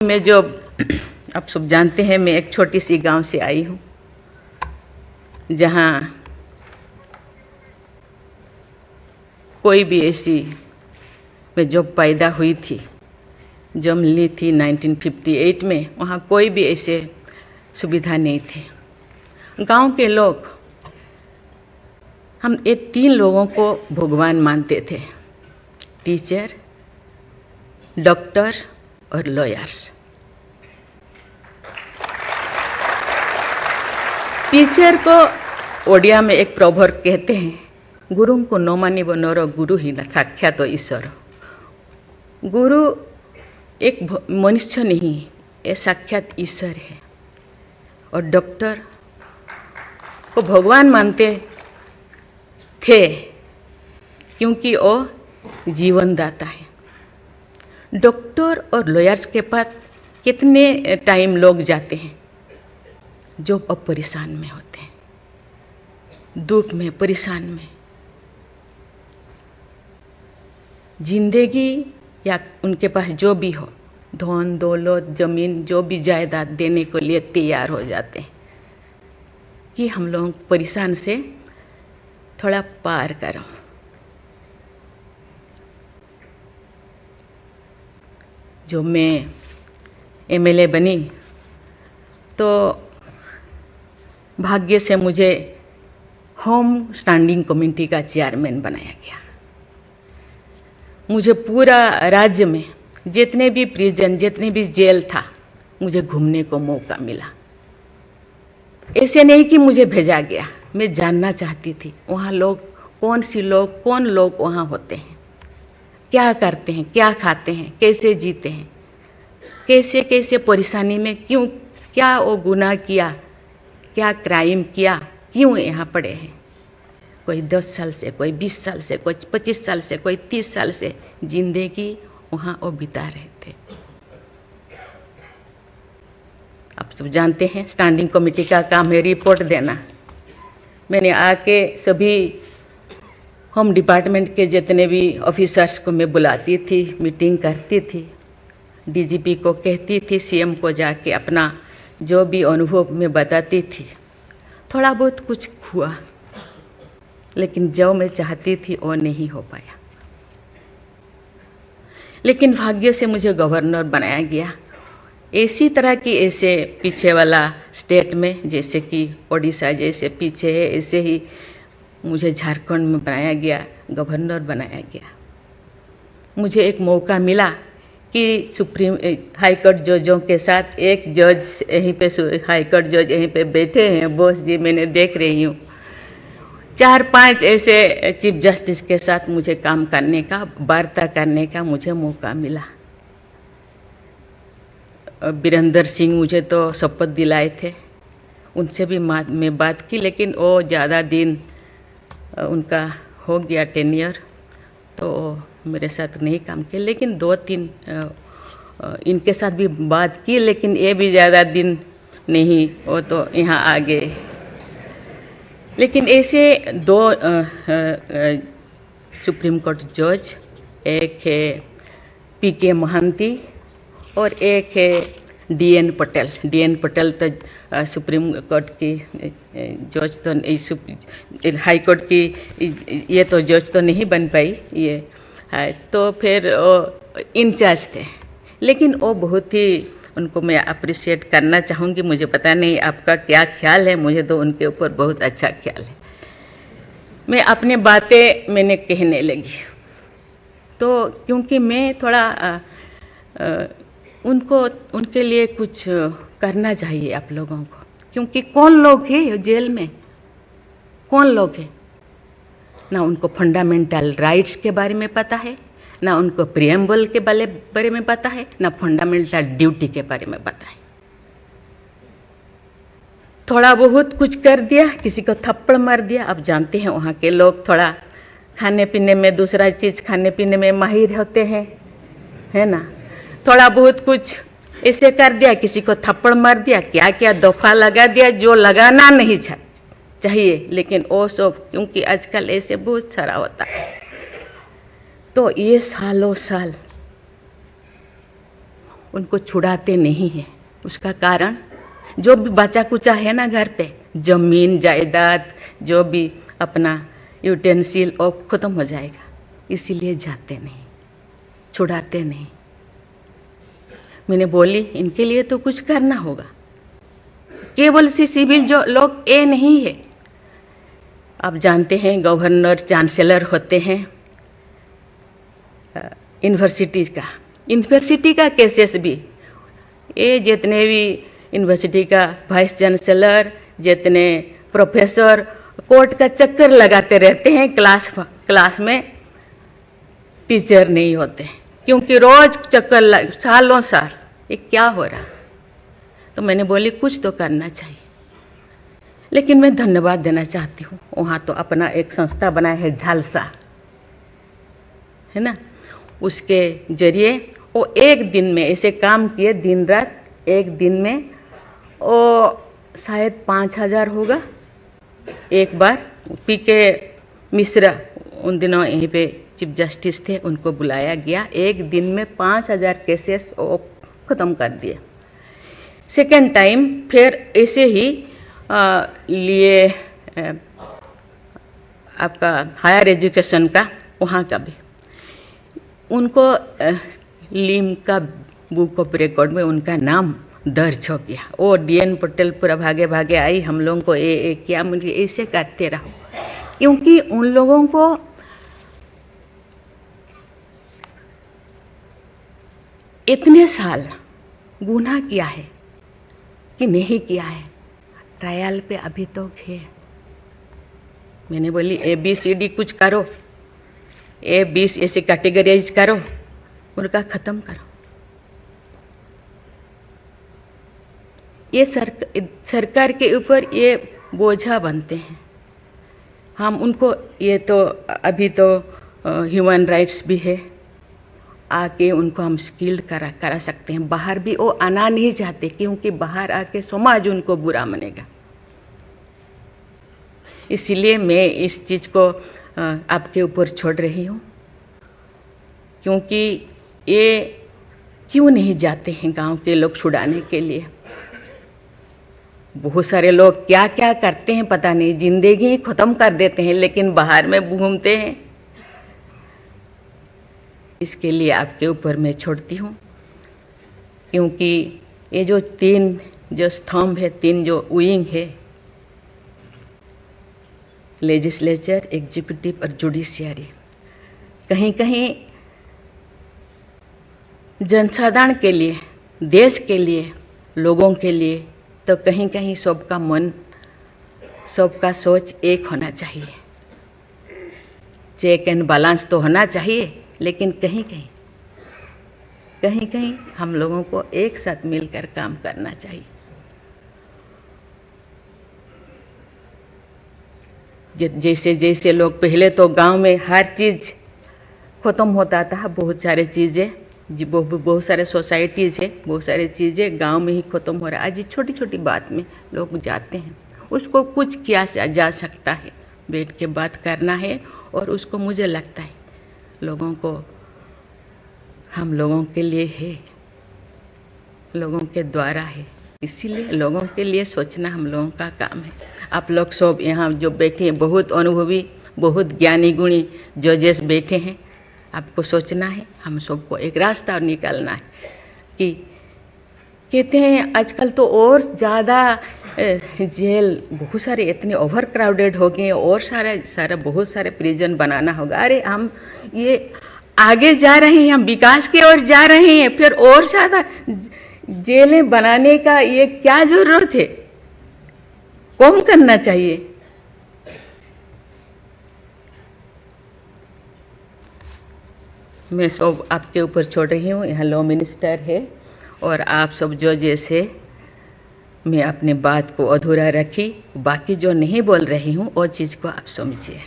मैं जो आप सब जानते हैं, मैं एक छोटी सी गांव से आई हूँ जहाँ कोई भी ऐसी, मैं जब पैदा हुई थी, जन्म ली थी 1958 में, वहाँ कोई भी ऐसे सुविधा नहीं थी। गांव के लोग, हम ये 3 लोगों को भगवान मानते थे, टीचर, डॉक्टर और लॉयर्स। टीचर को ओडिया में एक प्रोवर्ब कहते हैं, गुरु को न मानिब नर, गुरु ही साक्षात ईश्वर। गुरु एक मनुष्य नहीं, ये साक्षात ईश्वर है। और डॉक्टर को भगवान मानते थे क्योंकि वो जीवनदाता है। डॉक्टर और लॉयर्स के पास कितने टाइम लोग जाते हैं जो अब परेशान में होते हैं, दुख में, परेशान में। जिंदगी या उनके पास जो भी हो, धन दौलत, जमीन, जो भी जायदाद देने के लिए तैयार हो जाते हैं कि हम लोग परेशान से थोड़ा पार करो। जो मैं एमएलए बनी तो भाग्य से मुझे होम स्टैंडिंग कमेटी का चेयरमैन बनाया गया। मुझे पूरा राज्य में जितने भी प्रिजन, जितने भी जेल था, मुझे घूमने को मौका मिला। ऐसे नहीं कि मुझे भेजा गया, मैं जानना चाहती थी वहाँ लोग कौन लोग वहाँ होते हैं, क्या करते हैं, क्या खाते हैं, कैसे जीते हैं, कैसे कैसे परेशानी में, क्यों, क्या वो गुनाह किया, क्या क्राइम किया, क्यों यहाँ पड़े हैं। कोई 10 साल से, कोई 20 साल से, कोई 25 साल से, कोई 30 साल से जिंदगी वहाँ वो बिता रहे थे। आप सब जानते हैं स्टैंडिंग कमेटी का काम है रिपोर्ट देना। मैंने आके सभी होम डिपार्टमेंट के जितने भी ऑफिसर्स को मैं बुलाती थी, मीटिंग करती थी, डीजीपी को कहती थी, सीएम को जाके अपना जो भी अनुभव मैं बताती थी। थोड़ा बहुत कुछ हुआ, लेकिन जो मैं चाहती थी वो नहीं हो पाया। लेकिन भाग्य से मुझे गवर्नर बनाया गया। इसी तरह की, ऐसे पीछे वाला स्टेट में, जैसे कि ओडिशा जैसे पीछे है, ऐसे ही मुझे झारखंड में बनाया गया, गवर्नर बनाया गया। मुझे एक मौका मिला कि सुप्रीम हाई कोर्ट जजों के साथ एक जज यहीं पे, हाई कोर्ट जज यहीं पे बैठे हैं, बोस जी, मैंने देख रही हूँ। 4-5 ऐसे चीफ जस्टिस के साथ मुझे काम करने का, वार्ता करने का मुझे मौका मिला। वीरेंद्र सिंह मुझे तो शपथ दिलाए थे, उनसे भी मैं बात की, लेकिन वो ज़्यादा दिन उनका हो गया टेन्योर, तो मेरे साथ नहीं काम किया। लेकिन 2-3 इनके साथ भी बात की, लेकिन ये भी ज़्यादा दिन नहीं, वो तो यहाँ आ गए। लेकिन ऐसे 2 सुप्रीम कोर्ट जज, एक है पीके महांती और एक है डीएन पटेल। डीएन पटेल तो सुप्रीम कोर्ट की जज तो, हाई कोर्ट की ये तो जज तो नहीं बन पाई ये है, तो फिर वो इंचार्ज थे। लेकिन वो बहुत ही, उनको मैं अप्रिशिएट करना चाहूँगी। मुझे पता नहीं आपका क्या ख्याल है, मुझे तो उनके ऊपर बहुत अच्छा ख्याल है। मैं अपनी बातें मैंने कहने लगी, तो क्योंकि मैं थोड़ा उनके लिए कुछ करना चाहिए आप लोगों को, क्योंकि कौन लोग हैं जेल में, कौन लोग हैं, ना उनको फंडामेंटल राइट्स के बारे में पता है, ना उनको प्रिएम्बल के बारे में पता है, ना फंडामेंटल ड्यूटी के बारे में पता है। थोड़ा बहुत कुछ कर दिया, किसी को थप्पड़ मार दिया। आप जानते हैं वहाँ के लोग थोड़ा खाने पीने में, दूसरा चीज़ खाने पीने में माहिर होते हैं, है ना। थोड़ा बहुत कुछ ऐसे कर दिया, किसी को थप्पड़ मार दिया, क्या क्या दफा लगा दिया जो लगाना नहीं चाहिए। लेकिन वो सब, क्योंकि आजकल ऐसे बहुत सारा होता है, तो ये सालों साल उनको छुड़ाते नहीं हैं। उसका कारण जो भी बचा कुचा है ना घर पे, जमीन जायदाद जो भी अपना यूटेंसिल और ख़त्म हो जाएगा, इसीलिए जाते नहीं, छुड़ाते नहीं। मैंने बोली इनके लिए तो कुछ करना होगा। केवल सिविल जो लोग ये नहीं है, आप जानते हैं गवर्नर चांसलर होते हैं यूनिवर्सिटी का केसेस भी, ये जितने भी यूनिवर्सिटी का वाइस चांसलर, जितने प्रोफेसर कोर्ट का चक्कर लगाते रहते हैं, क्लास में टीचर नहीं होते, क्योंकि रोज चक्कर सालों साल, ये क्या हो रहा। तो मैंने बोली कुछ तो करना चाहिए। लेकिन मैं धन्यवाद देना चाहती हूँ, वहाँ तो अपना एक संस्था बनाया है झालसा, है ना, उसके जरिए वो एक दिन में ऐसे काम किए, दिन रात, एक दिन में वो शायद 5,000 होगा। एक बार पीके मिश्रा उन दिनों यहीं पे चीफ जस्टिस थे, उनको बुलाया गया, एक दिन में 5,000 केसेस वो ख़त्म कर दिए। सेकेंड टाइम फिर ऐसे ही लिए आपका हायर एजुकेशन का, वहाँ का भी उनको लीम का बुक ऑफ रिकॉर्ड में उनका नाम दर्ज हो गया। वो DN पटेल पूरा भागे भागे आई, हम लोगों को ये क्या, मुझे ऐसे करते रहो, क्योंकि उन लोगों को इतने साल गुनाह किया है कि नहीं किया है, ट्रायल पे अभी तो है। मैंने बोली ABCD कुछ करो, A20 ऐसे कैटेगराइज करो, उनका ख़त्म करो। ये सरकार के ऊपर ये बोझा बनते हैं। हम उनको, ये तो अभी तो ह्यूमन राइट्स भी है, आके उनको हम स्किल्ड करा सकते हैं। बाहर भी वो आना नहीं चाहते, क्योंकि बाहर आके समाज उनको बुरा मानेगा। इसीलिए मैं इस चीज़ को आपके ऊपर छोड़ रही हूँ, क्योंकि ये क्यों नहीं जाते हैं गांव के लोग छुड़ाने के लिए। बहुत सारे लोग क्या क्या करते हैं पता नहीं, जिंदगी ख़त्म कर देते हैं, लेकिन बाहर में घूमते हैं। इसके लिए आपके ऊपर मैं छोड़ती हूँ, क्योंकि ये जो 3 जो स्तंभ है, 3 जो विंग है, लेजिस्लेचर, एग्जीक्यूटिव और जुडिशियरी, कहीं कहीं जनसाधारण के लिए, देश के लिए, लोगों के लिए, तो कहीं कहीं सबका मन, सबका सोच एक होना चाहिए। चेक एंड बैलेंस तो होना चाहिए, लेकिन कहीं कहीं हम लोगों को एक साथ मिलकर काम करना चाहिए। जैसे जैसे लोग, पहले तो गांव में हर चीज़ ख़त्म होता था, बहुत सारे चीज़ें, बहुत सारे सोसाइटीज़ है, बहुत सारी चीज़ें गांव में ही ख़त्म हो रहा है। आज छोटी छोटी बात में लोग जाते हैं, उसको कुछ किया जा सकता है, बैठ के बात करना है। और उसको मुझे लगता है लोगों को, हम लोगों के लिए है, लोगों के द्वारा है, इसीलिए लोगों के लिए सोचना हम लोगों का काम है। आप लोग सब यहाँ जो बैठे हैं, बहुत अनुभवी, बहुत ज्ञानी गुणी जजेस बैठे हैं, आपको सोचना है, हम सबको एक रास्ता निकालना है। कि कहते हैं आजकल तो और ज़्यादा जेल, बहुत सारे इतने ओवर क्राउडेड हो गए, और सारा बहुत सारे प्रिजन बनाना होगा। अरे हम ये आगे जा रहे हैं, हम विकास की ओर जा रहे हैं, फिर और ज़्यादा जेलें बनाने का ये क्या जरूरत है, कम करना चाहिए। मैं सब आपके ऊपर छोड़ रही हूँ, यहाँ लॉ मिनिस्टर है, और आप सब जो जैसे, मैं अपने बात को अधूरा रखी, बाकी जो नहीं बोल रही हूँ वो चीज़ को आप समझिए।